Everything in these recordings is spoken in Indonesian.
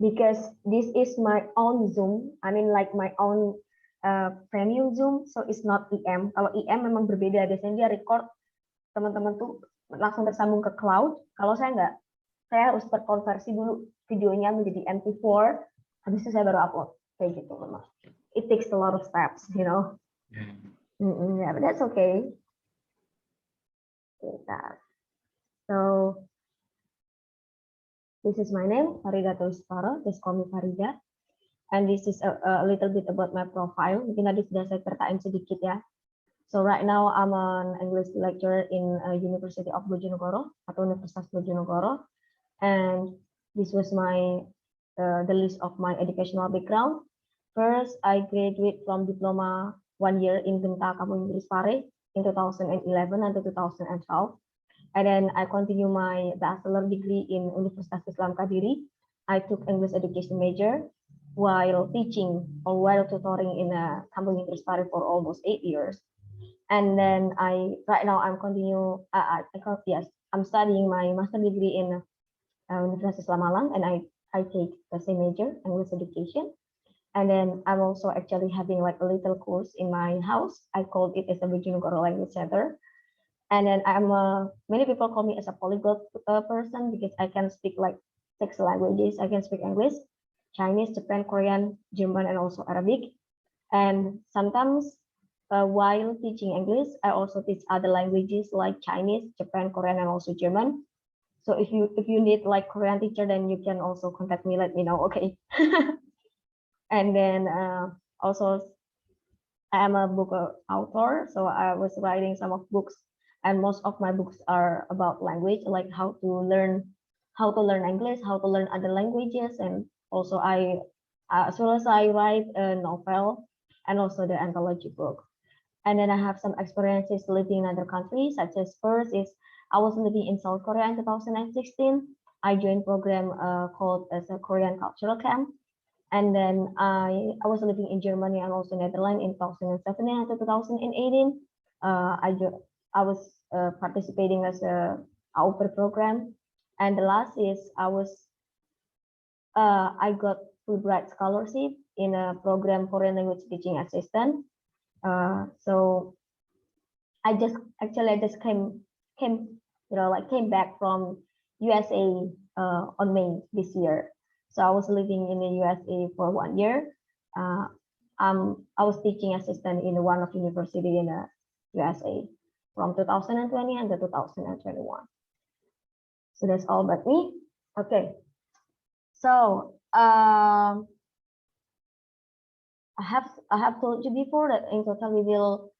because this is my own Zoom. I mean like my own premium Zoom, so it's not IM. Kalau IM memang berbeda, biasanya dia record teman-teman tuh langsung tersambung ke cloud. Kalau saya nggak, saya harus terkonversi dulu videonya menjadi MP4, habis itu saya baru upload kayak gitu memang. It takes a lot of steps, you know. Yeah, but that's okay. So this is my name, Farida Tulistara. Just call me Farida. And this is a little bit about my profile. Mungkin tadi sudah saya ceritain sedikit ya. So right now I'm an English lecturer in University of Bojonegoro atau Universitas Bojonegoro. And this was my the list of my educational background. First, I graduate from diploma 1 year in Genta Kampung Inggris Pare in 2011 until 2012. And then I continue my bachelor degree in Universitas Islam Kadiri. I took English education major while teaching or while tutoring in a Kampung Inggris Pare for almost 8 years. And then right now I'm studying my master degree in Universitas Islam Malang, and I take the same major, English education. And then I'm also actually having like a little course in my house. I called it as a Bojonegoro Language Center. And then many people call me as a polyglot person because I can speak like 6 languages. I can speak English, Chinese, Japan, Korean, German, and also Arabic. And sometimes while teaching English, I also teach other languages like Chinese, Japan, Korean, and also German. So if you need like Korean teacher, then you can also contact me. Let me know, okay? And then also I am a book author, so I was writing some of books, and most of my books are about language, like how to learn English, how to learn other languages, and also as well as I write a novel and also the anthology book. And then I have some experiences living in other countries, such as first is I was living in South Korea in 2016. I joined program called as a Korean Cultural Camp. And then I was living in Germany and also Netherlands in 2017 until 2018. I was participating as a au pair program. And the last is I got Fulbright scholarship in a program Korean language teaching assistant. So I just came back from USA on May this year. So I was living in the USA for 1 year. I was teaching assistant in one of university in the USA from 2020 until 2021. So that's all about me. Okay. So I have told you before that in total we will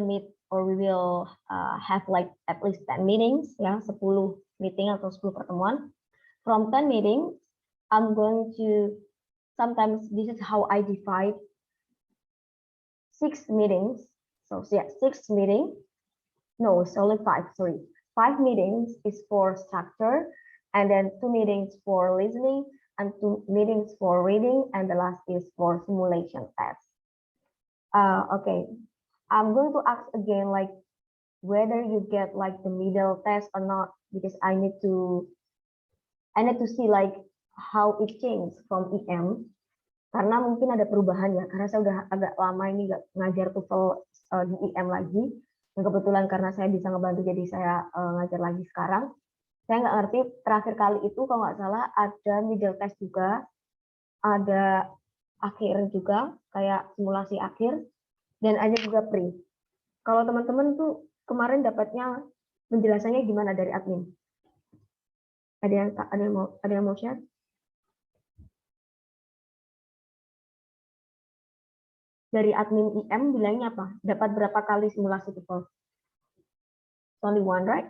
meet or we will have like at least 10 meetings, ya, 10 meeting atau 10 pertemuan. From 10 meetings, I'm going to, sometimes this is how I divide 6 meetings. So yeah, 6 meetings. No, it's only 5, sorry. 5 meetings is for structure, and then 2 meetings for listening, and 2 meetings for reading, and the last is for simulation test. Okay, I'm going to ask again, like whether you get like the middle test or not, because I need to see like how it changed from IM, karena mungkin ada perubahan ya, karena saya udah agak lama ini nggak ngajar TOEFL di IM lagi, dan kebetulan karena saya bisa ngebantu jadi saya ngajar lagi sekarang. Saya nggak ngerti terakhir kali itu kalau nggak salah ada middle test juga, ada akhir juga kayak simulasi akhir, dan ada juga pre. Kalau teman-teman tuh kemarin dapatnya penjelasannya gimana dari admin? Ada yang mau share? Dari admin IM bilangnya apa? Dapat berapa kali simulasi TOEFL? Only one, right?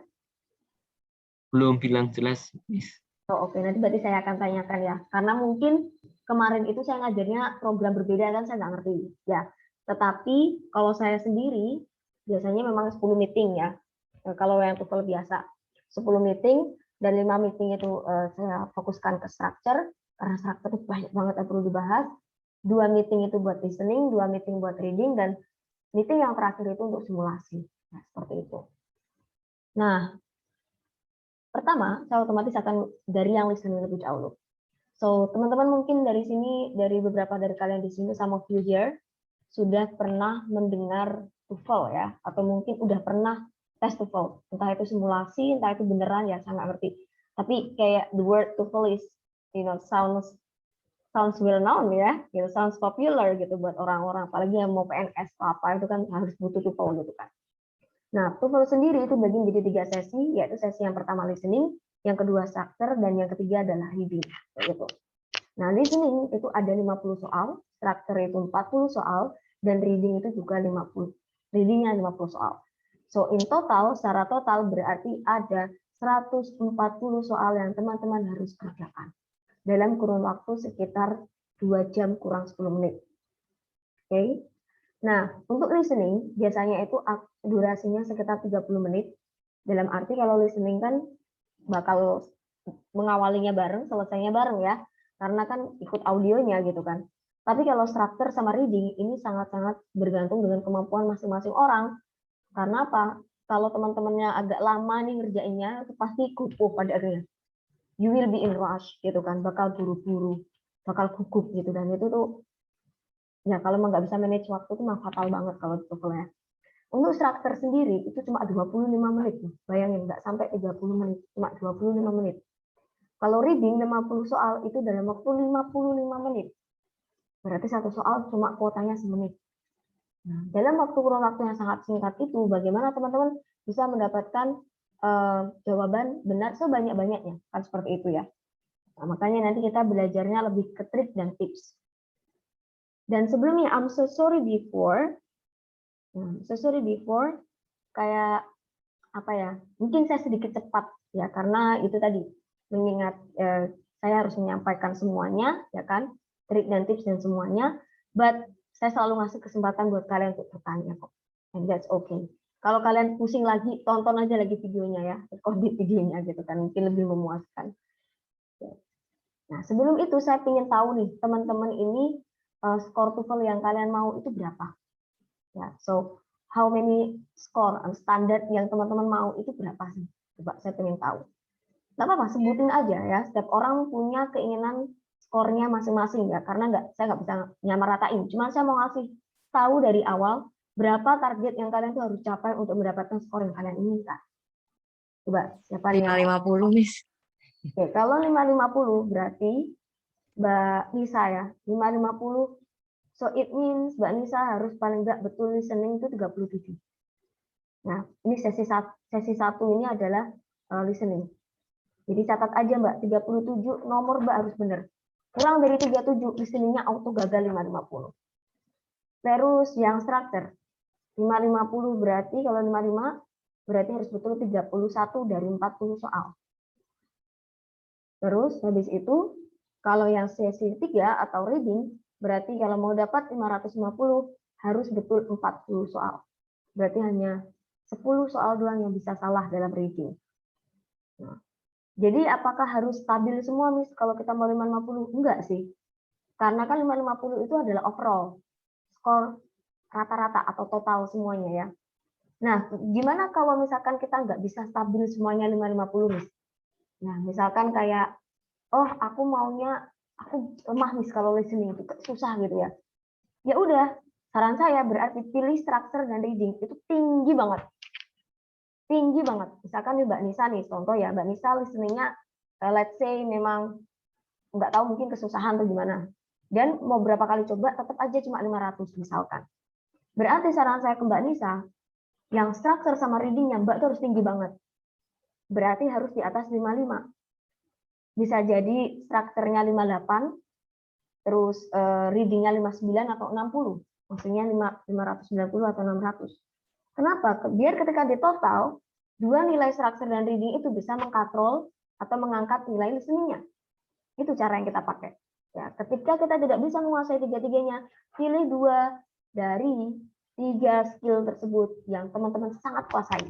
Belum bilang jelas, Miss. Oh, oke. Nanti berarti saya akan tanyakan ya. Karena mungkin kemarin itu saya ngajarnya program berbeda kan, saya nggak ngerti. Ya. Tetapi kalau saya sendiri, biasanya memang 10 meeting ya. Kalau yang TOEFL biasa. 10 meeting, dan 5 meeting itu saya fokuskan ke structure, karena structure itu banyak banget yang perlu dibahas. 2 meeting itu buat listening, 2 meeting buat reading, dan meeting yang terakhir itu untuk simulasi. Nah, seperti itu. Nah, pertama, saya otomatis akan dari yang listening lebih dahulu. So, teman-teman mungkin dari sini, dari beberapa dari kalian di sini, some of you here, sudah pernah mendengar TOEFL ya, atau mungkin udah pernah tes TOEFL. Entah itu simulasi, entah itu beneran ya, saya nggak ngerti. Tapi kayak the word TOEFL is, sounds well known ya, sounds popular gitu buat orang-orang, apalagi yang mau PNS atau apa itu kan harus butuh TOEFL gitu kan. Nah, TOEFL sendiri itu bagi menjadi 3 sesi, yaitu sesi yang pertama listening, yang kedua structure, dan yang ketiga adalah reading. Gitu. Nah, listening itu ada 50 soal, structure itu 40 soal, dan reading itu juga 50. Readingnya 50 soal. So, in total, secara total berarti ada 140 soal yang teman-teman harus kerjakan dalam kurun waktu sekitar 2 jam kurang 10 menit. Oke. Nah, untuk listening biasanya itu durasinya sekitar 30 menit. Dalam arti kalau listening kan bakal mengawalinya bareng, selesainya bareng ya. Karena kan ikut audionya gitu kan. Tapi kalau structure sama reading ini sangat-sangat bergantung dengan kemampuan masing-masing orang. Karena apa? Kalau teman-temannya agak lama nih ngerjainnya, itu pasti kukuh pada akhirnya. You will be in rush gitu kan, bakal buru-buru, bakal gugup gitu. Dan itu tuh ya kalau nggak bisa manage waktu itu mah fatal banget kalau TOEFL-nya. Untuk structure sendiri itu cuma 25 menit. Bayangin nggak sampai 30 menit, cuma 25 menit. Kalau reading 50 soal itu dalam waktu 55 menit. Berarti satu soal cuma kuotanya semenit. Nah, dalam kurun waktu yang sangat singkat itu, bagaimana teman-teman bisa mendapatkan jawaban benar sebanyak-banyaknya? Kan seperti itu ya. Nah, makanya nanti kita belajarnya lebih ke trik dan tips. Dan sebelumnya, I'm so sorry before, kayak apa ya? Mungkin saya sedikit cepat ya, karena itu tadi mengingat saya harus menyampaikan semuanya, ya kan, trik dan tips dan semuanya. But saya selalu ngasih kesempatan buat kalian untuk bertanya kok, and that's okay. Kalau kalian pusing lagi, tonton aja lagi videonya ya, record videonya gitu kan, mungkin lebih memuaskan. Nah, sebelum itu saya ingin tahu nih, teman-teman ini skor TOEFL yang kalian mau itu berapa? Ya, so how many score standar yang teman-teman mau itu berapa sih? Coba saya ingin tahu. Nggak apa-apa, sebutin aja ya. Setiap orang punya keinginan skornya masing-masing ya, karena saya nggak bisa nyamaratain. Cuma saya mau ngasih tahu dari awal berapa target yang kalian tuh harus capai untuk mendapatkan skor yang kalian inginkan. Coba siapa nih yang 550, Miss. Oke, kalau 550 berarti Mbak Nisa ya, 550. So it means Mbak Nisa harus paling nggak betul listening itu 37. Nah, ini sesi 1 ini adalah listening. Jadi catat aja Mbak, 37 nomor Mbak harus benar. Kurang dari 37, listeningnya auto gagal 550. Terus yang structure, 550 berarti kalau 55 berarti harus betul 31 dari 40 soal. Terus habis itu kalau yang sesi 3 atau reading, berarti kalau mau dapat 550 harus betul 40 soal. Berarti hanya 10 soal doang yang bisa salah dalam reading. Nah, jadi apakah harus stabil semua, Miss, kalau kita mau 550? Enggak sih. Karena kan 550 itu adalah overall skor rata-rata atau total semuanya ya. Nah, gimana kalau misalkan kita nggak bisa stabil semuanya 550, Miss? Nah, misalkan kayak, oh aku lemah Miss kalau listening itu susah gitu ya. Ya udah, saran saya berarti pilih structure dan reading itu tinggi banget. Tinggi banget. Misalkan nih Mbak Nisa nih, contoh ya, Mbak Nisa listeningnya let's say memang nggak tahu mungkin kesusahan atau gimana. Dan mau berapa kali coba tetap aja cuma 500 misalkan. Berarti saran saya ke Mbak Nisa, yang structure sama readingnya Mbak tuh harus tinggi banget. Berarti harus di atas 55. Bisa jadi strukturnya 58, terus readingnya 59 atau 60. Maksudnya 590 atau 600. Kenapa? Biar ketika di total, dua nilai structure dan reading itu bisa mengkatrol atau mengangkat nilai listeningnya. Itu cara yang kita pakai. Ya, ketika kita tidak bisa menguasai tiga-tiganya, pilih 2 dari 3 skill tersebut yang teman-teman sangat kuasai.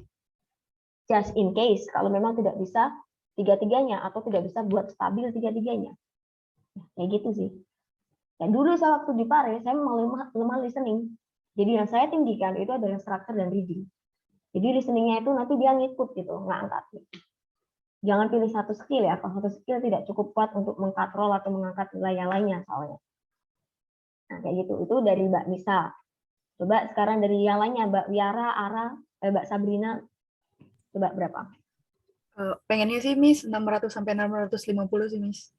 Just in case, kalau memang tidak bisa tiga-tiganya atau tidak bisa buat stabil tiga-tiganya. Kayak gitu sih. Dan dulu saya waktu di Pare, saya memang lemah listening. Jadi yang saya tinggikan itu adalah structure dan reading. Jadi listeningnya itu nanti dia ngikut gitu, ngangkat. Jangan pilih satu skill ya, kalau satu skill tidak cukup kuat untuk mengkatrol atau mengangkat nilai yang lainnya soalnya. Nah, kayak gitu. Itu dari Mbak Nisa. Coba sekarang dari yang lainnya, Mbak Wiara, Ara, Mbak Sabrina, coba berapa? Pengennya sih Miss 600 sampai 650 sih Miss.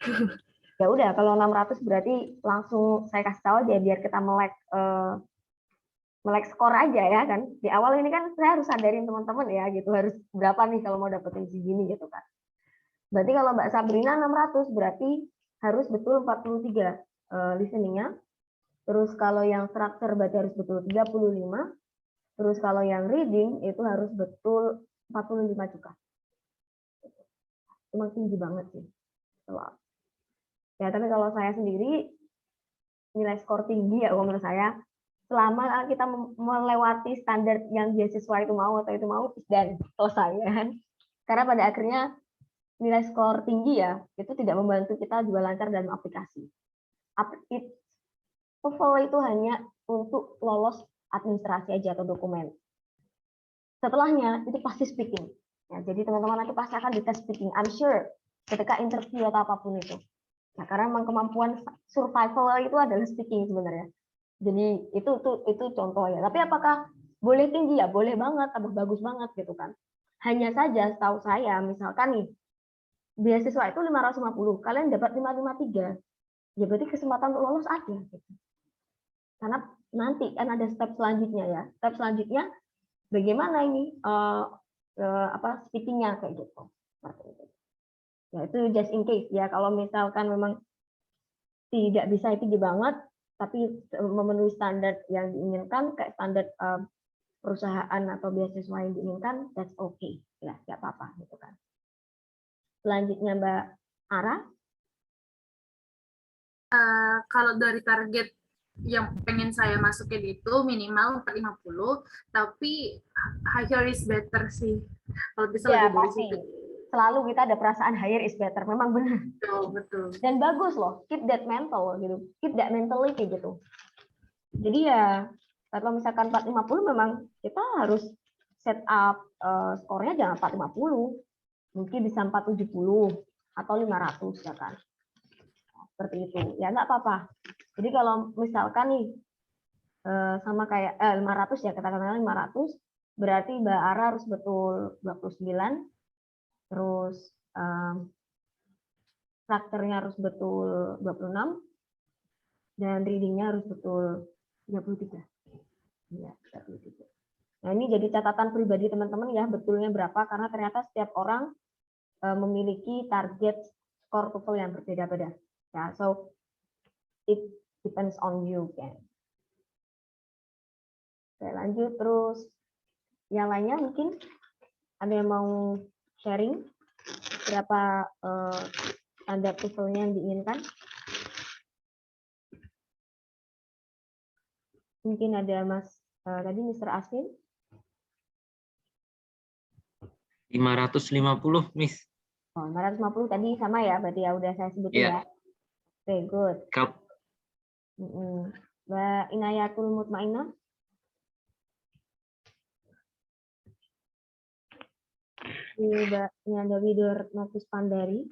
Ya udah, kalau 600 berarti langsung saya kasih tahu aja biar kita melek skor aja ya kan. Di awal ini kan saya harus sadarin teman-teman ya gitu, harus berapa nih kalau mau dapetin segini gitu kan. Berarti kalau Mbak Sabrina 600 berarti harus betul 43 listeningnya. Terus kalau yang structure berarti harus betul 35. Terus kalau yang reading itu harus betul 45 juga. Emang tinggi banget sih. Ya, tapi kalau saya sendiri nilai skor tinggi ya menurut saya selama kita melewati standar yang beasiswa itu mau atau itu mau dan selesai ya kan. Karena pada akhirnya nilai skor tinggi ya itu tidak membantu kita juga lancar dalam aplikasi. TOEFL itu hanya untuk lolos administrasi aja atau dokumen. Setelahnya itu pasti speaking. Ya, jadi teman-teman nanti pasti akan dites speaking. I'm sure ketika interview atau apapun itu. Nah, karena memang kemampuan survival itu adalah speaking sebenarnya. Jadi itu contohnya. Tapi apakah boleh tinggi ya? Boleh banget, tambah bagus banget gitu kan. Hanya saja setahu saya misalkan nih beasiswa itu 550, kalian dapat 553. Ya berarti kesempatan untuk lolos ada gitu. Karena nanti kan ada step selanjutnya ya. Step selanjutnya bagaimana ini speakingnya kayak gitu. Ya itu just in case ya kalau misalkan memang tidak bisa tinggi banget tapi memenuhi standar yang diinginkan kayak standar perusahaan atau beasiswa yang diinginkan, that's okay ya, nggak apa-apa gitu kan. Selanjutnya Mbak Ara. Kalau dari target yang pengen saya masukin itu minimal 450, tapi higher is better sih. Kalau bisa Ya, lebih dari pasti. situ. Selalu kita ada perasaan higher is better, memang benar. Betul. Dan bagus loh, keep that mental gitu, keep that mentality gitu. Jadi ya kalau misalkan 450 memang kita harus set up skornya jangan 450, mungkin bisa 470 atau 500 ya kan. Seperti itu ya nggak apa-apa. Jadi kalau misalkan nih sama kayak 500 ya katakanlah 500 berarti Mbak Ara harus betul 29, terus karakternya harus betul 26 dan readingnya harus betul 33. Ya, 33. Nah, ini jadi catatan pribadi teman-teman ya, betulnya berapa karena ternyata setiap orang memiliki target skor TOEFL yang berbeda-beda. Ya, so it depends on you kan. Oke, lanjut terus yang lainnya mungkin ada yang mau sharing berapa standar TOEFL-nya yang diinginkan? Mungkin ada Mas tadi Mr. Aswin. 550, Miss. Oh, 550 tadi sama ya, berarti ya udah saya sebutin ya. Oke, good. Mbak Inayatul Mutmainah. Mbak Nyanda Widor Novis Pandari.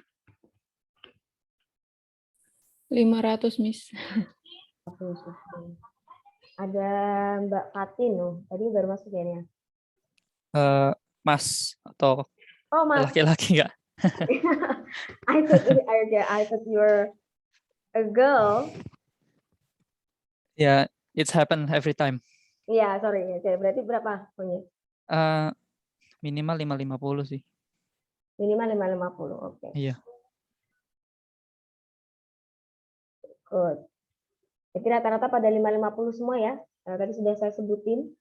500, Miss. Ada Mbak Fatin, tadi baru masuk ya ini ya? Mas atau Mas. laki-laki nggak? I thought you were a girl. Yeah, it's happen every time. Iya, sorry. Oke, berarti berapa punya? Minimal 550 sih. Minimal 550, oke. Iya. Good. Jadi rata-rata pada 550 semua ya. Tadi sudah saya sebutin.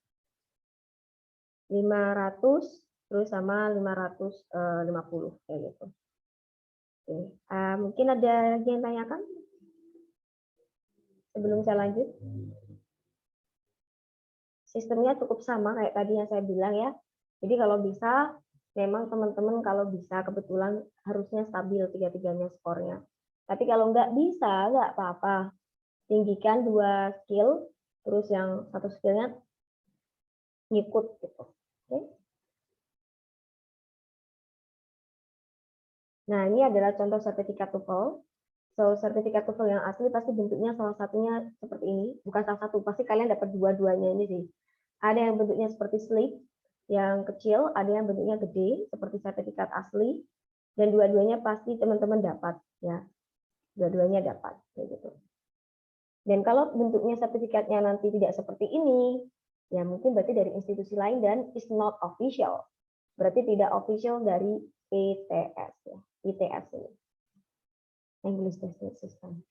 500 terus sama 550 kayak gitu. Oke. Mungkin ada yang tanyakan sebelum saya lanjut. Sistemnya cukup sama kayak tadi yang saya bilang ya. Jadi kalau bisa memang teman-teman kalau bisa kebetulan harusnya stabil tiga-tiganya skornya. Tapi kalau nggak bisa nggak apa-apa. Tinggikan 2 skill terus yang satu skillnya ngikut gitu. Oke. Nah, ini adalah contoh sertifikat TOEFL. So, sertifikat TOEFL yang asli pasti bentuknya salah satunya seperti ini. Bukan salah satu, pasti kalian dapat dua-duanya ini sih. Ada yang bentuknya seperti slip, yang kecil, ada yang bentuknya gede, seperti sertifikat asli. Dan dua-duanya pasti teman-teman dapat. Ya, dua-duanya dapat. Kayak gitu. Dan kalau bentuknya sertifikatnya nanti tidak seperti ini, ya mungkin berarti dari institusi lain dan is not official. Berarti tidak official dari ITS, ya. ITS ini. English Testing System.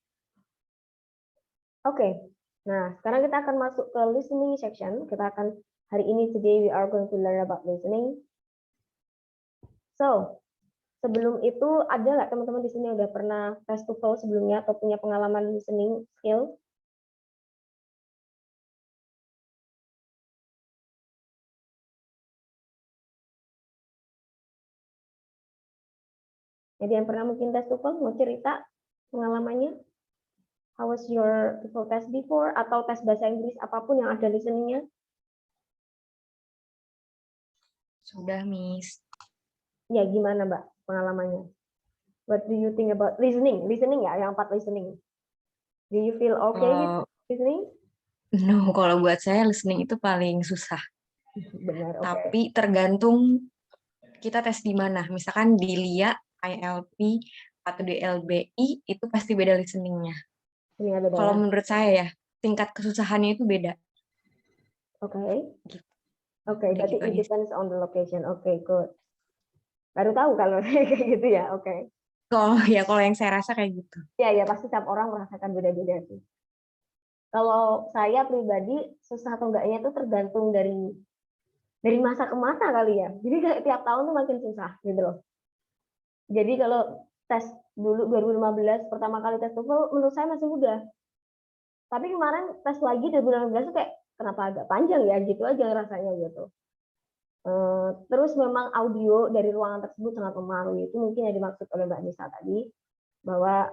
Oke, nah sekarang kita akan masuk ke listening section. Kita akan hari ini today we are going to learn about listening. So, sebelum itu ada nggak teman-teman di sini udah pernah tes TOEFL sebelumnya atau punya pengalaman listening skill? Jadi yang pernah mungkin tes TOEFL mau cerita pengalamannya? How was your TOEFL test before atau tes bahasa Inggris apapun yang ada listeningnya? Sudah, Miss. Ya gimana Mbak pengalamannya? What do you think about listening? Listening ya, yang 4 listening. Do you feel okay with listening? No, kalau buat saya listening itu paling susah. Benar, oke. Tapi tergantung kita tes di mana. Misalkan di LIA, ILP, atau di LBI, itu pasti beda listeningnya. Ini ada Kalau dalam. menurut saya ya, tingkat kesusahannya itu beda. Oke. Gitu. Oke, Udah berarti gitu it aja sih. depends on the location. Oke, good. Baru tahu kalau kayak gitu ya. Oke. Kalau yang saya rasa kayak gitu. Ya, pasti setiap orang merasakan beda-beda sih. Kalau saya pribadi susah atau enggaknya itu tergantung dari masa ke masa kali ya. Jadi kayak tiap tahun tuh makin susah gitu loh. Jadi kalau tes dulu 2015 pertama kali tes TOEFL menurut saya masih mudah. Tapi kemarin tes lagi 2016 tuh kayak kenapa agak panjang ya gitu aja rasanya gitu. Terus memang audio dari ruangan tersebut sangat mempengaruhi. Itu mungkin yang dimaksud oleh Mbak Nisa tadi bahwa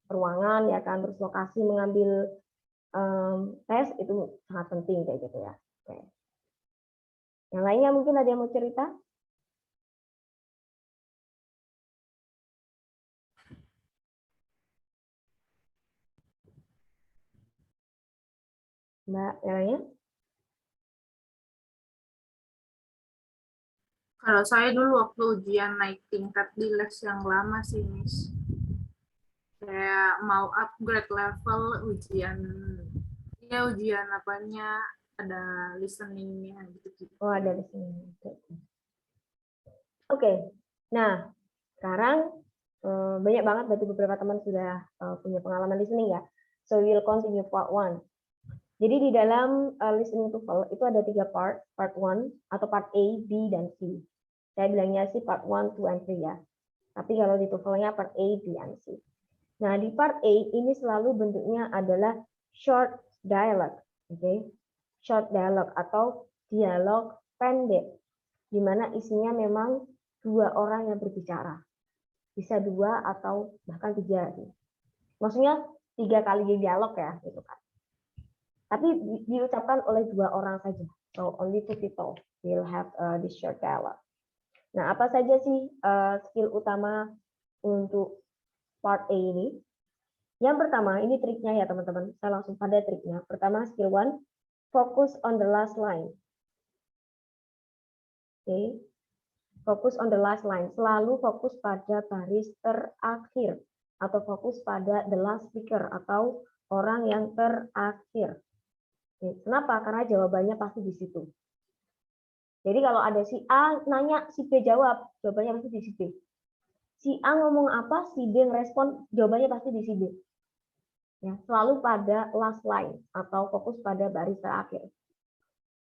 ruangan ya kan terus lokasi mengambil tes itu sangat penting kayak gitu ya. Oke. Yang lainnya mungkin ada yang mau cerita? Mbak, yang lainnya? Kalau saya dulu waktu ujian naik tingkat di les yang lama sih, Miss. Kayak mau upgrade level ujian apanya, ada listeningnya gitu-gitu. Oh, ada di sini. Oke. Nah, sekarang banyak banget berarti beberapa teman sudah punya pengalaman listening ya. So we'll continue part 1. Jadi di dalam listening TOEFL itu ada 3 part 1 atau part A, B, dan C. Saya bilangnya sih part 1, 2, and 3 ya. Tapi kalau di TOEFL-nya part A, B, and C. Nah, di part A ini selalu bentuknya adalah short dialogue. Oke. Short dialogue atau dialog pendek. Di mana isinya memang 2 orang yang berbicara. Bisa 2 atau bahkan 3. Maksudnya 3 kali dialog ya, gitu kan. Tapi diucapkan oleh 2 orang saja. So only 2 people will have this short dialogue. Nah, apa saja sih skill utama untuk part A ini? Yang pertama, ini triknya ya teman-teman. Saya langsung pada triknya. Pertama, skill 1, focus on the last line. Oke. Fokus on the last line. Selalu fokus pada baris terakhir. Atau fokus pada the last speaker. Atau orang yang terakhir. Oke. Kenapa? Karena jawabannya pasti di situ. Jadi kalau ada si A nanya, si B jawab. Jawabannya pasti di si B. Si A ngomong apa, si B ngerespon, jawabannya pasti di si B. Ya, selalu pada last line. Atau fokus pada baris terakhir.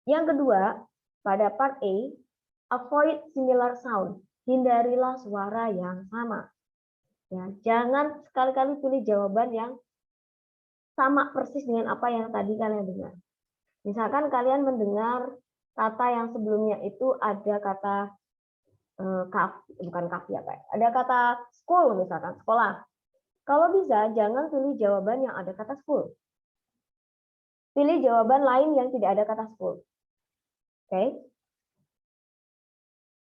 Yang kedua, pada part A, avoid similar sound. Hindarilah suara yang sama. Ya, jangan sekali-kali pilih jawaban yang sama persis dengan apa yang tadi kalian dengar. Misalkan kalian mendengar kata yang sebelumnya itu ada kata bukan kafi apa ya? Ada kata school misalkan, sekolah. Kalau bisa jangan pilih jawaban yang ada kata school. Pilih jawaban lain yang tidak ada kata school. Oke?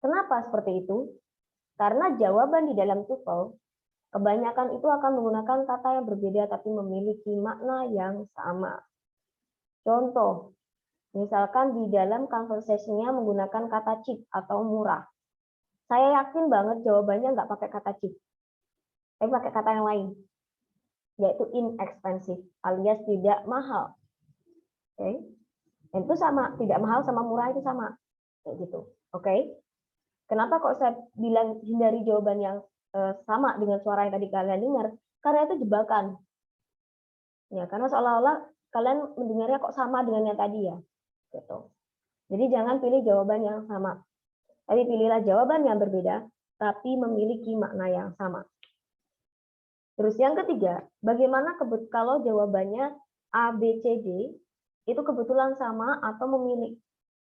Kenapa seperti itu? Karena jawaban di dalam TOEFL kebanyakan itu akan menggunakan kata yang berbeda tapi memiliki makna yang sama. Contoh, misalkan di dalam conversation-nya menggunakan kata cheap atau murah. Saya yakin banget jawabannya nggak pakai kata cheap, tapi pakai kata yang lain, yaitu inexpensive alias tidak mahal. Oke, itu sama, tidak mahal sama murah itu sama, kayak gitu. Oke, kenapa kok saya bilang hindari jawaban yang sama dengan suara yang tadi kalian dengar? Karena itu jebakan. Ya, karena seolah-olah kalian mendengarnya kok sama dengan yang tadi ya. Gitu. Jadi jangan pilih jawaban yang sama. Tapi pilihlah jawaban yang berbeda, tapi memiliki makna yang sama. Terus yang ketiga, bagaimana kalau jawabannya A, B, C, D, itu kebetulan sama atau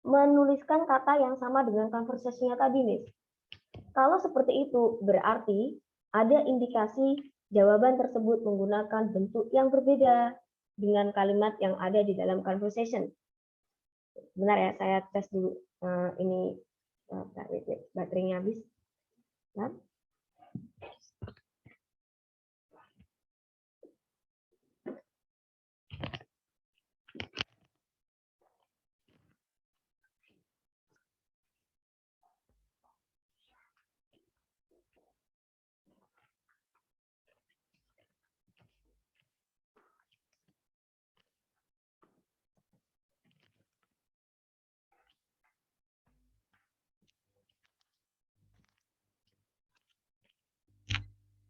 menuliskan kata yang sama dengan conversation-nya tadi, nih. Kalau seperti itu, berarti ada indikasi jawaban tersebut menggunakan bentuk yang berbeda dengan kalimat yang ada di dalam conversation. Benar ya, saya tes dulu. Ini baterainya habis. Nah.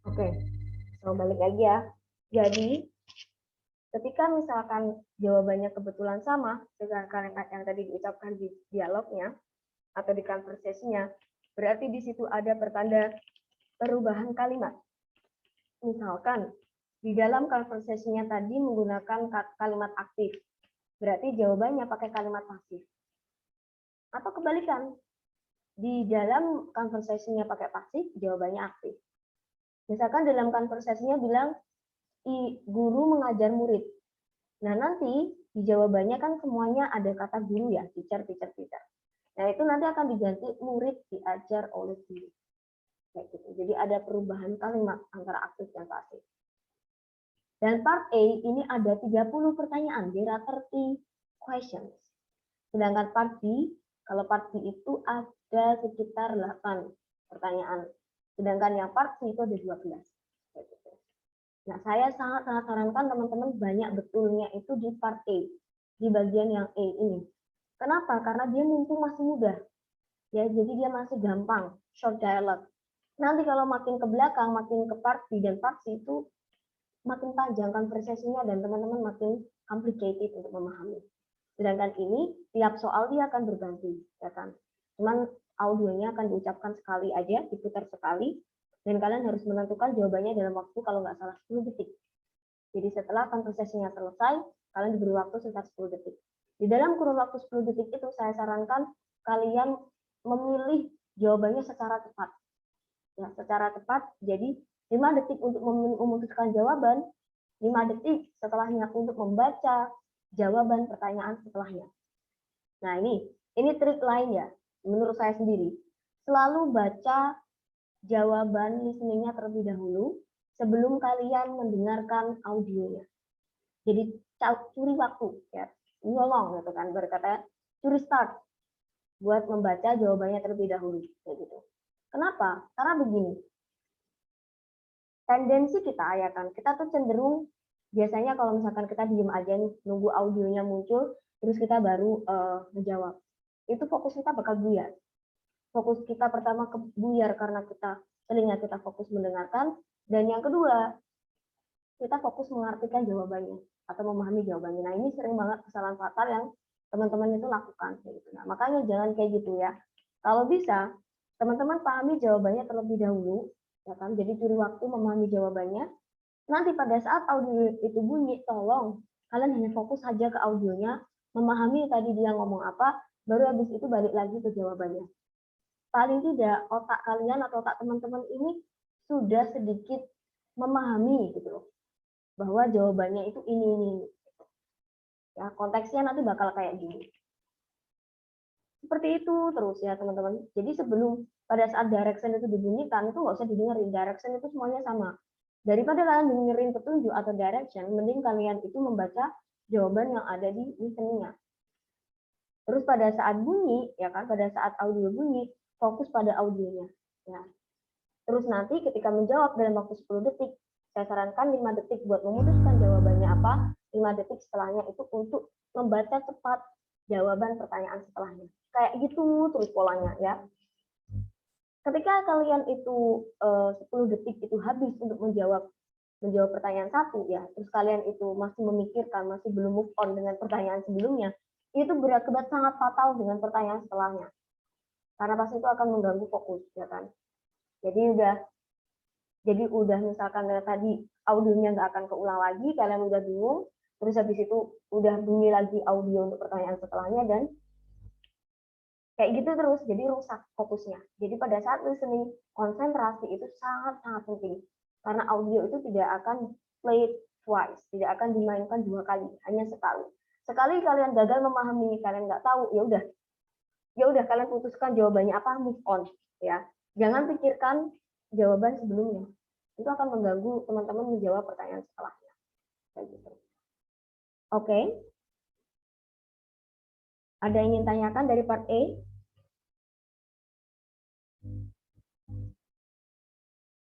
Oke, so balik lagi ya. Jadi, ketika misalkan jawabannya kebetulan sama dengan kalimat yang tadi diucapkan di dialognya atau di conversation-nya, berarti di situ ada pertanda perubahan kalimat. Misalkan, di dalam conversation-nya tadi menggunakan kalimat aktif, berarti jawabannya pakai kalimat pasif. Atau kebalikan, di dalam conversation-nya pakai pasif, jawabannya aktif. Misalkan dalam conversation-nya bilang, guru mengajar murid. Nah, nanti di jawabannya kan semuanya ada kata guru ya, teacher, teacher, teacher. Nah, itu nanti akan diganti murid diajar oleh guru. Kayak gitu. Jadi ada perubahan kalimat antara aktif dan pasif. Dan part A ini ada 30 pertanyaan, there are 30 questions. Sedangkan part B, kalau part B itu ada sekitar 8 pertanyaan. Sedangkan yang part C itu ada 12. Nah, saya sangat sarankan teman-teman banyak betulnya itu di part A, di bagian yang A ini. Kenapa? Karena dia mumpung masih mudah. Ya, jadi dia masih gampang, short dialogue. Nanti kalau makin ke belakang, makin ke part B dan part C itu makin panjang conversation-nya dan teman-teman makin complicated untuk memahami. Sedangkan ini, tiap soal dia akan berganti, ya kan? Cuman audionya akan diucapkan sekali aja, diputar sekali, dan kalian harus menentukan jawabannya dalam waktu kalau nggak salah 10 detik. Jadi setelah conversation-nya selesai, kalian diberi waktu sekitar 10 detik. Di dalam kurun waktu 10 detik itu saya sarankan kalian memilih jawabannya secara cepat. Ya, secara cepat, jadi 5 detik untuk memutuskan jawaban, 5 detik setelahnya untuk membaca jawaban pertanyaan setelahnya. Nah, ini trik lain ya, menurut saya sendiri. Selalu baca jawaban listening-nya terlebih dahulu sebelum kalian mendengarkan audionya. Jadi curi waktu, ya, nyolong gitu kan, berkata curi start buat membaca jawabannya terlebih dahulu, kayak gitu. Kenapa? Karena begini, tendensi kita ya kan, kita tuh cenderung biasanya kalau misalkan kita diem aja nih, nunggu audionya muncul, terus kita baru menjawab. Itu fokus kita bakal buyar. Fokus kita pertama buyar karena telinga kita fokus mendengarkan, dan yang kedua, kita fokus mengartikan jawabannya atau memahami jawabannya. Nah, ini sering banget kesalahan fatal yang teman-teman itu lakukan. Gitu. Nah, makanya jangan kayak gitu ya. Kalau bisa, teman-teman pahami jawabannya terlebih dahulu, ya kan? Jadi curi waktu memahami jawabannya. Nanti pada saat audio itu bunyi, tolong kalian hanya fokus saja ke audionya, memahami tadi dia ngomong apa, baru habis itu balik lagi ke jawabannya. Paling tidak otak kalian atau otak teman-teman ini sudah sedikit memahami gitu loh, bahwa jawabannya itu ini. Ya, konteksnya nanti bakal kayak gini. Seperti itu terus ya teman-teman. Jadi sebelum pada saat direction itu dibunyikan, itu nggak usah didengerin. Direction itu semuanya sama. Daripada kalian dengerin petunjuk atau direction, mending kalian itu membaca jawaban yang ada di listeningnya. Terus pada saat bunyi, ya kan, pada saat audio bunyi, fokus pada audionya. Ya. Terus nanti ketika menjawab dalam waktu 10 detik, saya sarankan 5 detik buat memutuskan jawabannya apa, 5 detik setelahnya itu untuk membaca cepat jawaban pertanyaan setelahnya. Kayak gitu terus polanya ya. Ketika kalian itu 10 detik itu habis untuk menjawab pertanyaan satu ya, terus kalian itu masih memikirkan, masih belum move on dengan pertanyaan sebelumnya, itu berakibat sangat fatal dengan pertanyaan setelahnya. Karena pasti itu akan mengganggu fokus, ya kan. Jadi udah misalkan tadi audionya nggak akan keulang lagi, kalian udah bingung, terus habis itu udah bunyi lagi audio untuk pertanyaan setelahnya, dan kayak gitu terus, jadi rusak fokusnya. Jadi pada saat listening, konsentrasi itu sangat-sangat penting. Karena audio itu tidak akan play twice, tidak akan dimainkan 2 kali, hanya sekali. Sekali kalian gagal memahami, kalian nggak tahu, ya udah kalian putuskan jawabannya apa, move on ya. Jangan pikirkan jawaban sebelumnya. Itu akan mengganggu teman-teman menjawab pertanyaan setelahnya. Kayak gitu. Oke. Ada yang ingin tanyakan dari part A?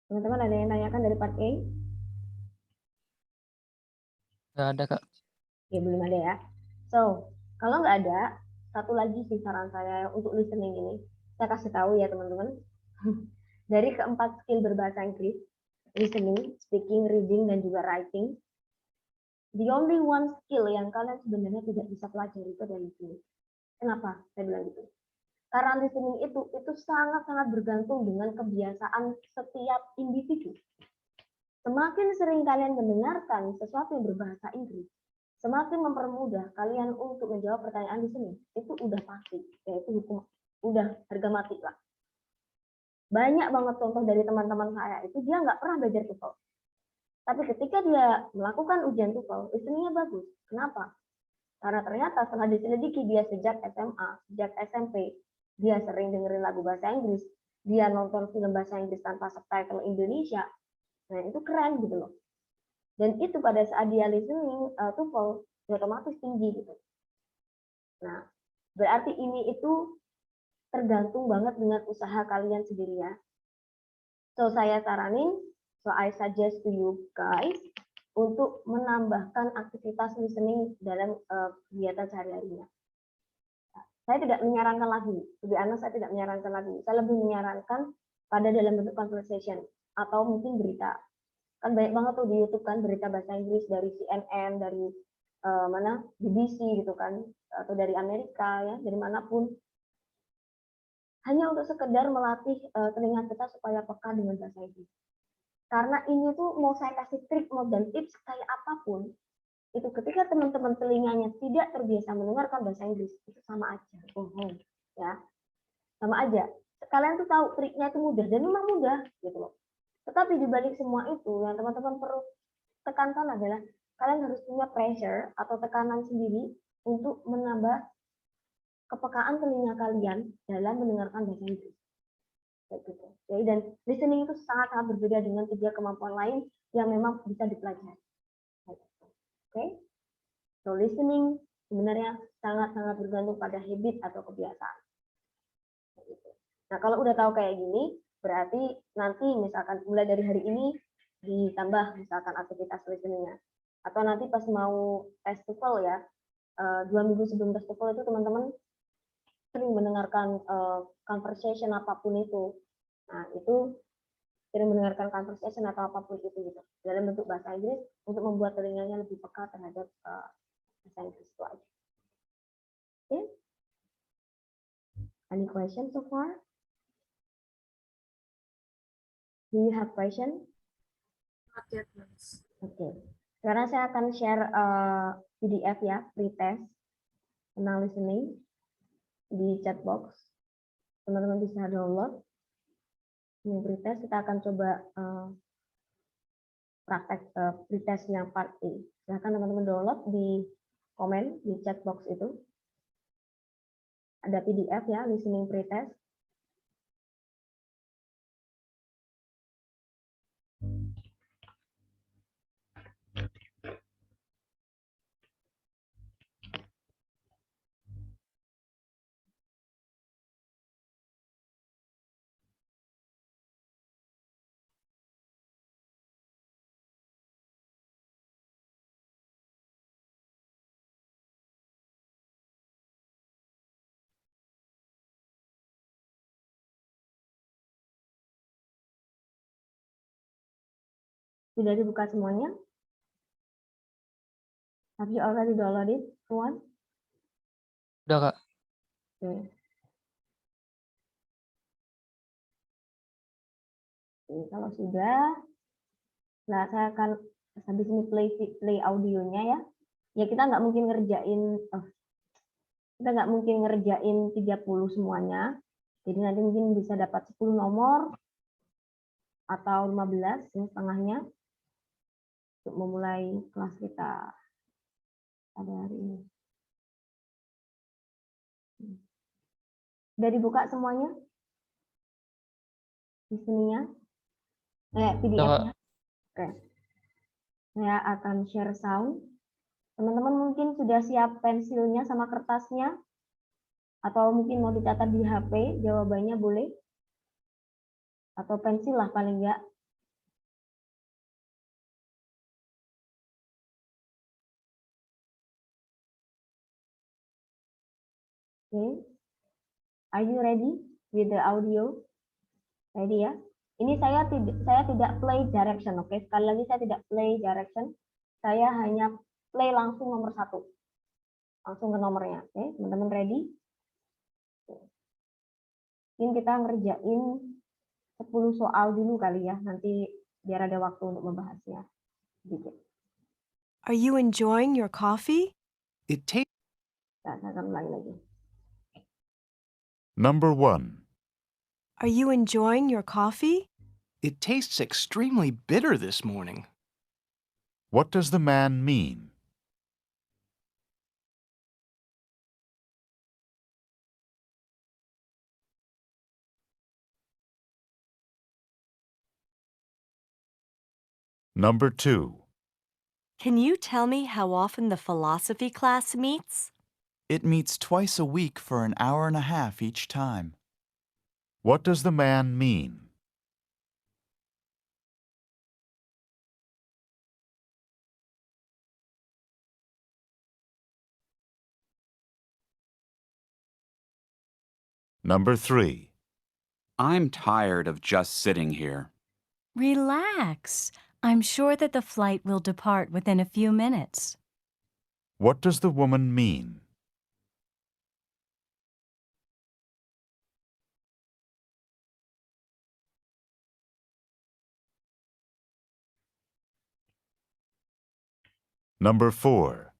Teman-teman ada yang tanyakan dari part A? Nggak ada, Kak. Ya belum ada ya. So, kalau nggak ada, satu lagi sih saran saya untuk listening ini. Saya kasih tahu ya teman-teman. Dari keempat skill berbahasa Inggris, listening, speaking, reading, dan juga writing, the only one skill yang kalian sebenarnya tidak bisa pelajari itu adalah listening. Kenapa saya bilang gitu? Karena listening itu sangat-sangat bergantung dengan kebiasaan setiap individu. Semakin sering kalian mendengarkan sesuatu yang berbahasa Inggris, semakin mempermudah kalian untuk menjawab pertanyaan listening. Itu udah pasti, yaitu hukum, udah harga mati lah. Banyak banget contoh dari teman-teman saya itu dia nggak pernah belajar TOEFL. Tapi ketika dia melakukan ujian TOEFL, listeningnya bagus. Kenapa? Karena ternyata setelah diselidiki dia sejak SMA, sejak SMP, dia sering dengerin lagu bahasa Inggris, dia nonton film bahasa Inggris tanpa subtitle Indonesia. Nah, itu keren gitu loh. Dan itu pada saat dia listening TOEFL, dia otomatis tinggi gitu. Nah, berarti ini itu tergantung banget dengan usaha kalian sendiri ya. So, saya saranin, so I suggest to you guys, untuk menambahkan aktivitas listening dalam kegiatan sehari-harinya. Saya tidak menyarankan lagu, lebih honest saya tidak menyarankan lagu. Saya lebih menyarankan pada dalam bentuk conversation atau mungkin berita. Kan banyak banget tuh di YouTube kan berita bahasa Inggris dari CNN, dari BBC gitu kan, atau dari Amerika ya, dari manapun. Hanya untuk sekedar melatih telinga kita supaya peka dengan bahasa Inggris. Karena ini tuh mau saya kasih trik dan tips kayak apapun, itu ketika teman-teman telinganya tidak terbiasa mendengarkan bahasa Inggris, itu sama aja bohong ya, sama aja. Kalian tuh tahu triknya itu mudah dan memang mudah gitu loh. Tetapi dibalik semua itu yang teman-teman perlu tekankan adalah kalian harus punya pressure atau tekanan sendiri untuk menambah kepekaan telinga kalian dalam mendengarkan bahasa Inggris. Gitu. Jadi, dan listening itu sangat-sangat berbeda dengan 3 kemampuan lain yang memang bisa dipelajari. Oke, so listening sebenarnya sangat-sangat bergantung pada habit atau kebiasaan. Nah, kalau udah tahu kayak gini, berarti nanti misalkan mulai dari hari ini ditambah misalkan aktivitas listeningnya. Atau nanti pas mau tes TOEFL ya, 2 minggu sebelum tes TOEFL itu teman-teman sering mendengarkan conversation apapun itu. Nah, itu sering mendengarkan conversation atau apapun itu gitu dalam bentuk bahasa Inggris untuk membuat telinganya lebih peka terhadap bahasa Inggris itu aja. Okay? Any questions so far? Do you have question? Not yet, Mas. Oke. Sekarang saya akan share PDF ya, pretest tentang listening di chat box. Teman-teman bisa download. Ini pretest, kita akan coba praktek pretest yang part A. Silahkan teman-teman download di komen di chat box itu. Ada PDF ya, listening pretest. Sudah dibuka semuanya? Have you already downloaded one? Udah, Kak. Oke. Oke, kalau sudah, nah saya akan habis ini play audionya ya. Ya kita nggak mungkin ngerjain 30 semuanya. Jadi nanti mungkin bisa dapat 10 nomor atau 15 ya, setengahnya untuk memulai kelas kita pada hari ini. Sudah dibuka semuanya? Listeningnya? PDF-nya? Oke. Saya akan share sound. Teman-teman mungkin sudah siap pensilnya sama kertasnya? Atau mungkin mau dicatat di HP, jawabannya boleh? Atau pensil lah paling enggak. Oke. Are you ready with the audio? Ready ya? Ini saya tidak play direction, oke? Sekali lagi saya tidak play direction. Saya hanya play langsung nomor 1. Langsung ke nomornya, oke? Teman-teman ready? Mungkin kita ngerjain 10 soal dulu kali ya, nanti biar ada waktu untuk membahasnya sedikit. Are you enjoying your coffee? It tastes. Nah, saya akan ulangi lagi. Number 1. Are you enjoying your coffee? It tastes extremely bitter this morning. What does the man mean? Number 2. Can you tell me how often the philosophy class meets? It meets twice a week for an hour and a half each time. What does the man mean? Number 3. I'm tired of just sitting here. Relax. I'm sure that the flight will depart within a few minutes. What does the woman mean? Number 4.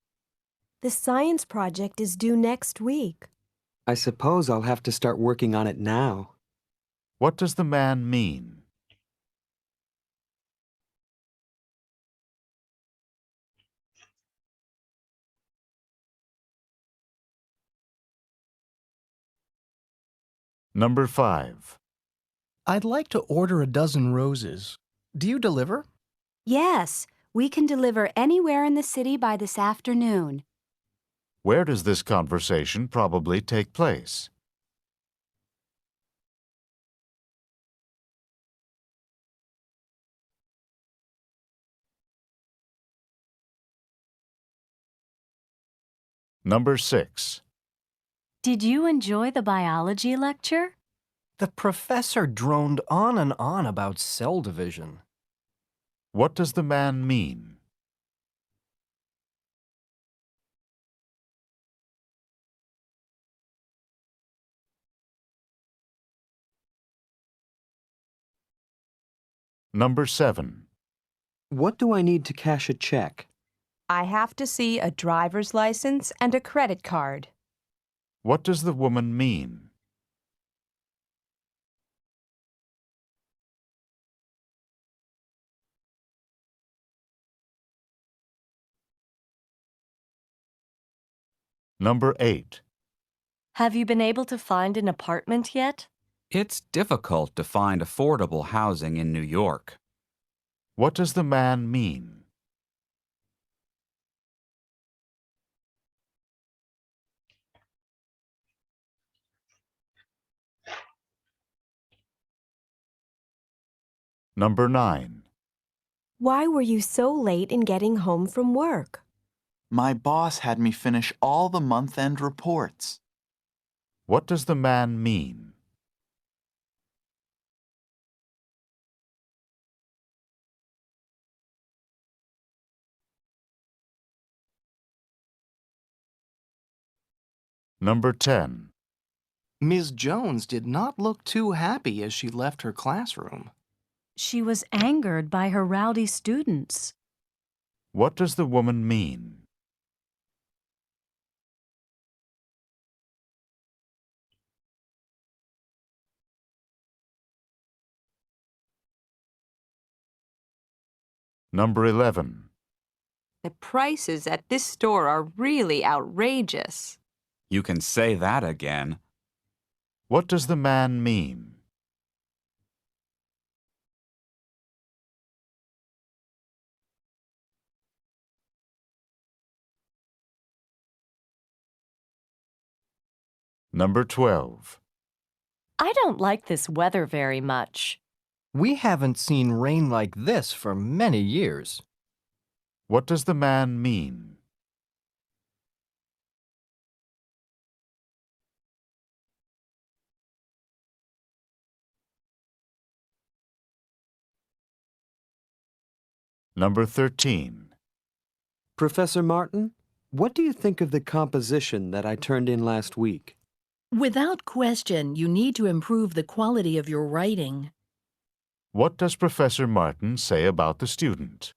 The science project is due next week. I suppose I'll have to start working on it now. What does the man mean? Number 5. I'd like to order a dozen roses. Do you deliver? Yes, we can deliver anywhere in the city by this afternoon. Where does this conversation probably take place? Number 6. Did you enjoy the biology lecture? The professor droned on and on about cell division. What does the man mean? Number 7. What do I need to cash a check? I have to see a driver's license and a credit card. What does the woman mean? Number 8. Have you been able to find an apartment yet? It's difficult to find affordable housing in New York. What does the man mean? Number 9. Why were you so late in getting home from work? My boss had me finish all the month-end reports. What does the man mean? Number 10. Ms. Jones did not look too happy as she left her classroom. She was angered by her rowdy students. What does the woman mean? Number 11. The prices at this store are really outrageous. You can say that again. What does the man mean? Number 12. I don't like this weather very much. We haven't seen rain like this for many years. What does the man mean? Number 13. Professor Martin, what do you think of the composition that I turned in last week? Without question, you need to improve the quality of your writing. What does Professor Martin say about the student?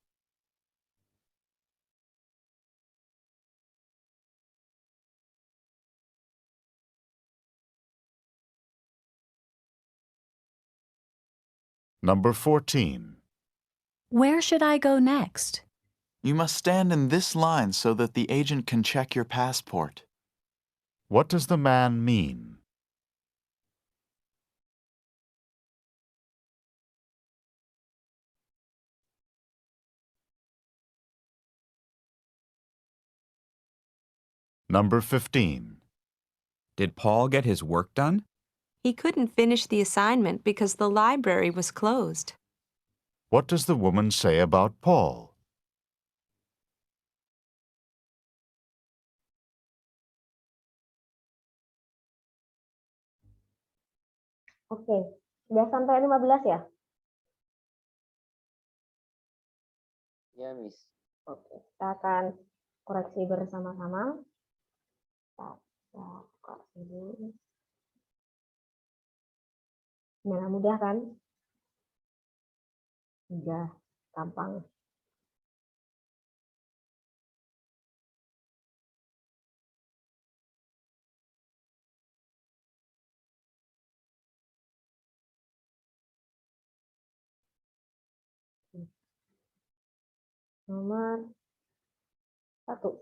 Number 14. Where should I go next? You must stand in this line so that the agent can check your passport. What does the man mean? Number 15. Did Paul get his work done? He couldn't finish the assignment because the library was closed. What does the woman say about Paul? Oke, sudah sampai 15 ya? Ya, Miss. Oke, kita akan koreksi bersama-sama. Kita koreksi dulu. Nah, mudah kan? Mudah, gampang. Nomor 1.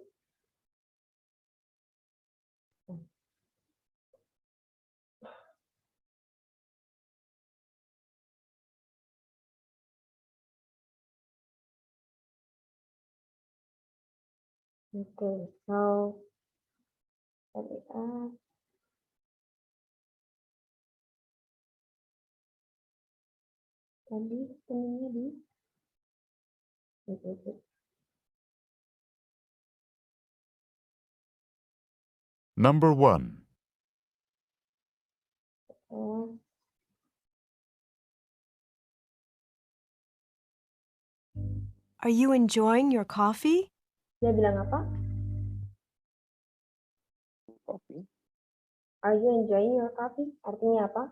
Okay, so let me add. Tadi kuningnya di Number 1. Are you enjoying your coffee? Dia bilang apa? Kopi. Are you enjoying your coffee? Artinya apa?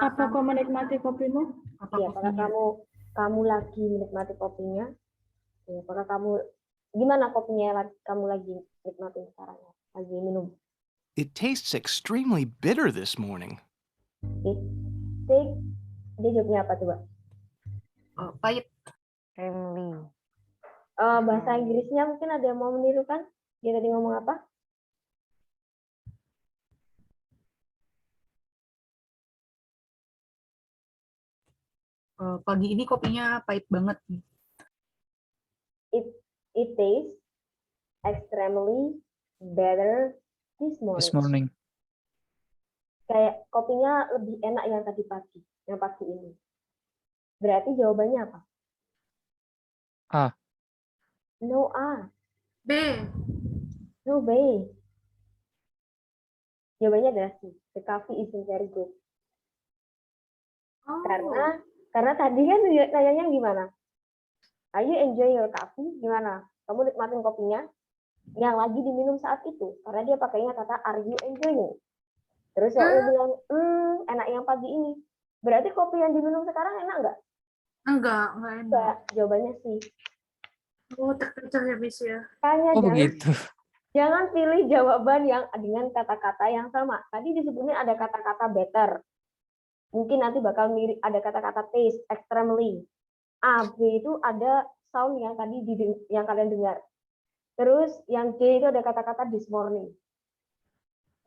Apa kau menikmati kopimu? Iya, apakah kamu lagi menikmati kopinya? Ya, apakah gimana kopinya kamu lagi nikmatin sekarang? Lagi minum? It tastes extremely bitter this morning. Dia jawabnya apa coba? Pahit. Bahasa Inggrisnya mungkin ada yang mau menirukan? Dia tadi ngomong apa? Pagi ini kopinya pahit banget. It tastes extremely better this morning. This morning. Kayak kopinya lebih enak yang tadi pagi, yang pagi ini. Berarti jawabannya apa? A. No A. B. No B. Jawabannya adalah C. The coffee isn't very good. Oh. Karena tadi kan nanyanya gimana? Are you enjoying your coffee? Gimana? Kamu nikmatin kopinya? yang lagi diminum saat itu, karena dia pakainya kata are you enjoying. Terus cowoknya bilang, enak yang pagi ini. Berarti kopi yang diminum sekarang enak nggak? Enggak enak. Enggak, jawabannya sih. Oh, terpecah ya, Miss ya. Makanya Oh begitu. jangan pilih jawaban yang dengan kata-kata yang sama. Tadi disebutnya ada kata-kata better. Mungkin nanti bakal mirip, ada kata-kata taste, extremely. A, B itu ada sound yang tadi yang kalian dengar. Terus yang D itu ada kata-kata this morning.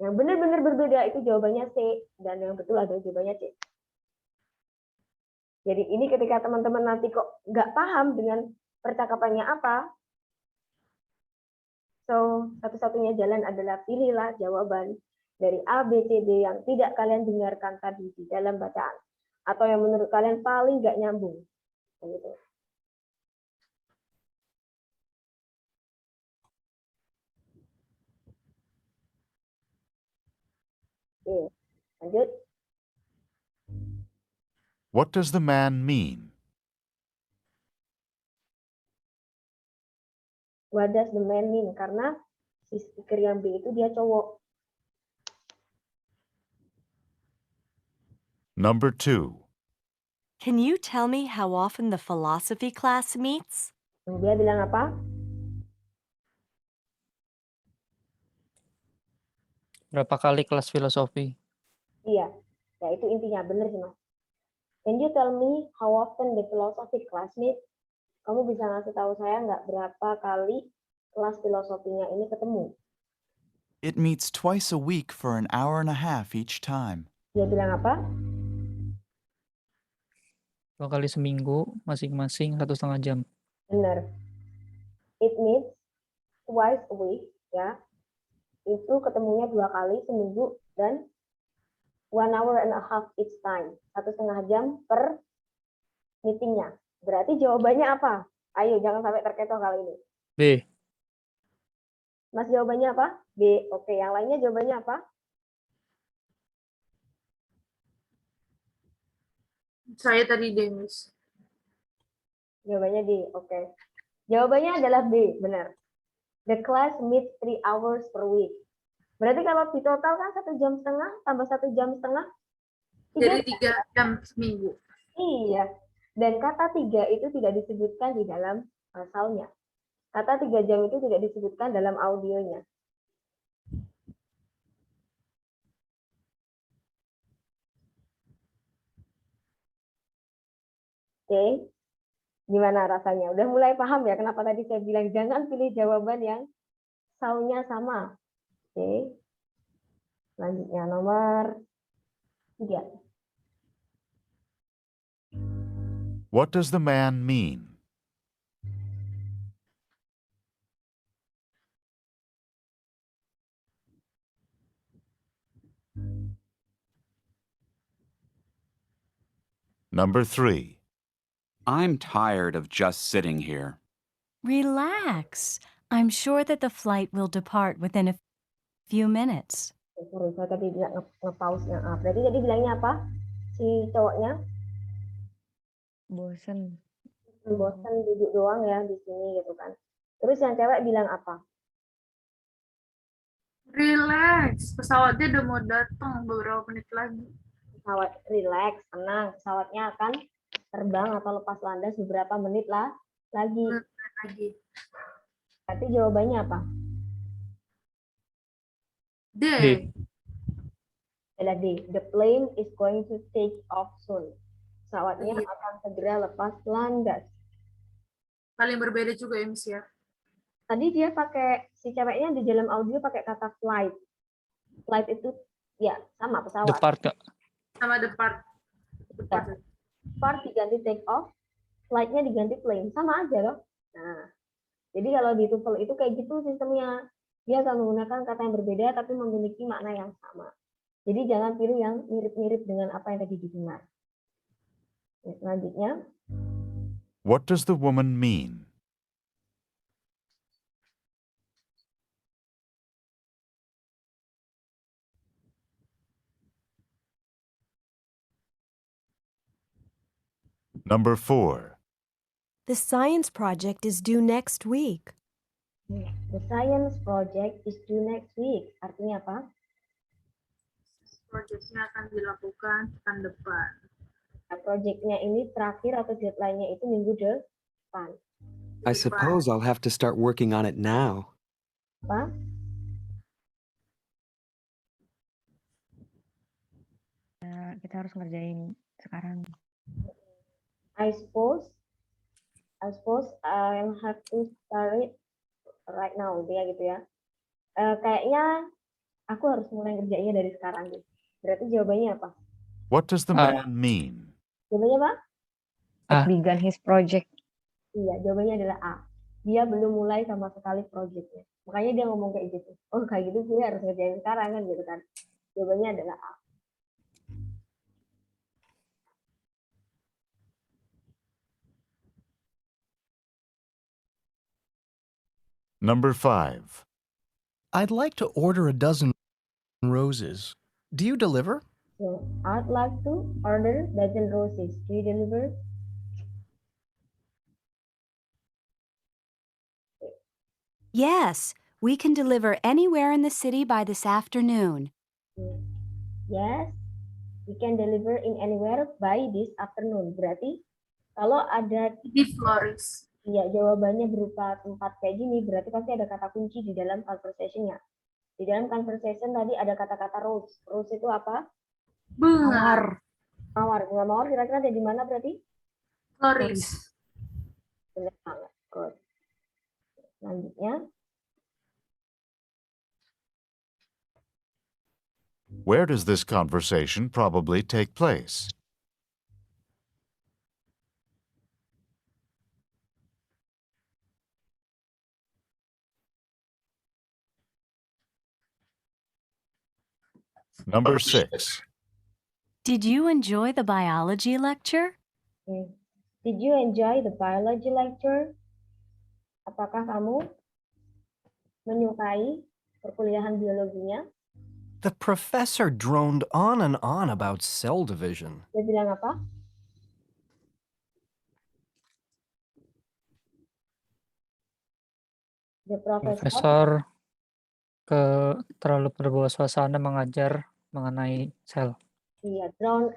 Yang benar-benar berbeda itu jawabannya C, dan yang betul adalah jawabannya C. Jadi ini ketika teman-teman nanti kok nggak paham dengan percakapannya apa, so satu-satunya jalan adalah pilihlah jawaban dari A, B, C, D yang tidak kalian dengarkan tadi di dalam bacaan, atau yang menurut kalian paling nggak nyambung. Gitu. Oke, lanjut. What does the man mean? What does the man mean? Karena si speaker yang B itu dia cowok. Number 2. Can you tell me how often the philosophy class meets? Dia bilang apa? Berapa kali kelas filosofi? Iya, ya itu intinya, bener sih Mas. Can you tell me how often the philosophy class meets? Kamu bisa ngasih tahu saya nggak berapa kali kelas filosofinya ini ketemu? It meets twice a week for an hour and a half each time. Dia bilang apa? 2 kali seminggu, masing-masing 1,5 jam. Benar. It meets twice a week, ya. Itu ketemunya 2 kali seminggu dan 1 hour and a half each time. 1,5 jam per meetingnya. Berarti jawabannya apa? Ayo, jangan sampai terkecoh kali ini. B. Mas jawabannya apa? B. Oke, yang lainnya jawabannya apa? Saya tadi D, Miss. Jawabannya D. Oke. Jawabannya adalah B, benar. The class meets 3 hours per week. Berarti kalau di total kan 1,5 jam tambah 1,5 jam. Jadi 3 jam seminggu. Iya. Dan kata 3 itu tidak disebutkan di dalam soundnya. Kata 3 jam itu tidak disebutkan dalam audionya. Oke. Gimana rasanya? Udah mulai paham ya kenapa tadi saya bilang jangan pilih jawaban yang soundnya sama. Oke. Selanjutnya nomor 3. What does the man mean? Number 3. I'm tired of just sitting here. Relax. I'm sure that the flight will depart within a few minutes. Sorry, saya tadi tidak nge-pause-nya. Berarti tadi bilangnya apa? Si cowoknya? Bosen. Bosan duduk doang ya di sini gitu kan. Terus yang cewek bilang apa? Relax, pesawatnya udah mau datang beberapa menit lagi. Pesawat relax, tenang. Pesawatnya akan terbang atau lepas landas beberapa menit lah lagi. Berarti jawabannya apa? D. Adalah D. The plane is going to take off soon. Pesawatnya akan segera lepas landas. Paling berbeda juga ya, Miss ya. Tadi dia pakai, si ceweknya di dalam audio pakai kata flight. Flight itu ya sama pesawat. Depart, Kak. Sama depart. Ya. Depart diganti take off, flight-nya diganti plane. Sama aja loh. Nah, jadi kalau di TOEFL itu kayak gitu sistemnya. Dia akan menggunakan kata yang berbeda tapi memiliki makna yang sama. Jadi jangan pilih yang mirip-mirip dengan apa yang tadi didengar. Selanjutnya. What does the woman mean? Number 4. The science project is due next week. The science project is due next week. Artinya apa? Proyeknya akan dilakukan pekan depan. Nah, projectnya ini terakhir atau deadline-nya itu minggu depan. I suppose I'll have to start working on it now. Apa? Kita harus ngerjain sekarang. I suppose I'll have to start it right now, dia gitu ya. Kayaknya aku harus mulai ngerjainnya dari sekarang gitu. Berarti jawabannya apa? What does the man mean? Jawabannya apa? Has begun his project. Iya, jawabannya adalah A. Dia belum mulai sama sekali projectnya. Makanya dia ngomong kayak gitu. Oh, kayak gitu gue harus ngerjain sekarang kan gitu kan. Jawabannya adalah A. Number 5. I'd like to order a dozen roses. Do you deliver? So, I'd like to order dozen roses. Do you deliver? Yes, we can deliver anywhere in the city by this afternoon. Yes, we can deliver in anywhere by this afternoon. Berarti kalau ada Di Flores. iya jawabannya berupa tempat kayak gini, berarti pasti ada kata kunci di dalam conversation-nya. Di dalam conversation tadi ada kata-kata rose. Rose itu apa? Bunga. Mawar. Bunga mawar kira-kira ada di mana berarti? Flores. Benar banget. Good. Selanjutnya. Where does this conversation probably take place? Number 6. Did you enjoy the biology lecture? Did you enjoy the biology lecture? Apakah kamu menyukai perkuliahan biologinya? The professor droned on and on about cell division. Dia bilang apa? The Profesor terlalu berbawa suasana mengajar mengenai sel. Iya, drone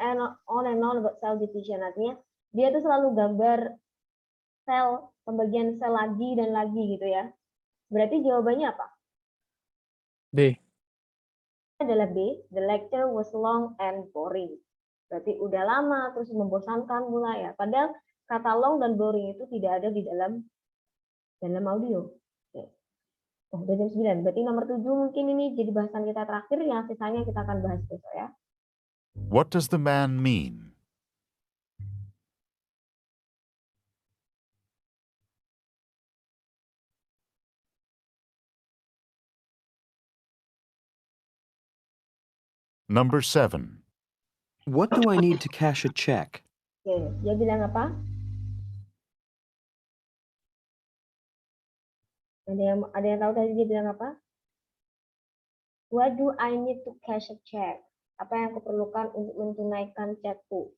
on and on about cell division. Artinya dia tuh selalu gambar sel, pembagian sel lagi dan lagi gitu ya. Berarti jawabannya apa? B. Adalah B. The lecture was long and boring. Berarti udah lama terus membosankan pula ya. Padahal kata long dan boring itu tidak ada di dalam audio. Oke. Oh, udah jam 9. Berarti nomor 7 mungkin ini jadi bahasan kita terakhir, yang sisanya kita akan bahas besok ya. What does the man mean? Number 7. What do I need to cash a check? Oke, dia bilang apa? Ada yang tahu tadi dia bilang apa? What do I need to cash a check? Apa yang aku perlukan untuk menunaikan cekku?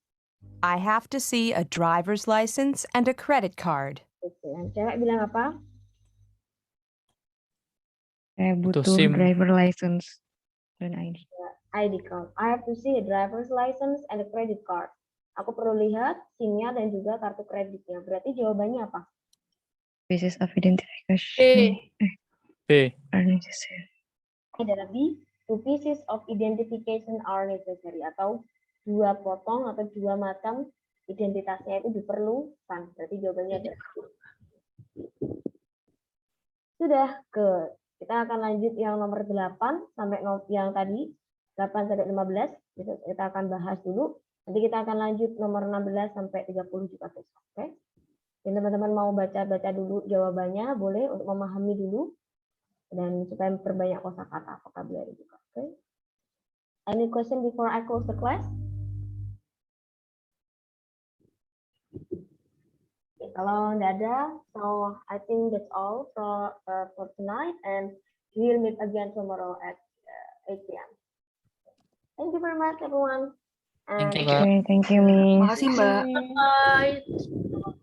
I have to see a driver's license and a credit card. Oke, yang cewek bilang apa? Saya butuh SIM. driver license dan ID. ID card. I have to see a driver's license and a credit card. Aku perlu lihat SIM-nya dan juga kartu kreditnya. Berarti jawabannya apa? Basis of identification. B. Are necessary. Adalah B. 2 pieces of identification are necessary. Atau 2 potong atau 2 macam identitasnya itu diperlukan. Berarti jawabannya adalah sudah ke. Kita akan lanjut yang nomor 8 sampai yang tadi 8 sampai 15. Kita akan bahas dulu. Nanti kita akan lanjut nomor 16 sampai 30 juga besok. Oke. Dan teman-teman mau baca-baca dulu jawabannya, boleh untuk memahami dulu dan supaya memperbanyak kosakata vocabulary juga. Oke. Any question before I close the class? Kalau nggak ada, so I think that's all for tonight, and we'll meet again tomorrow at 8 p.m. Thank you very much, everyone. Thank you, And Kak. Thank you, Miss. Makasih, Mbak. Bye.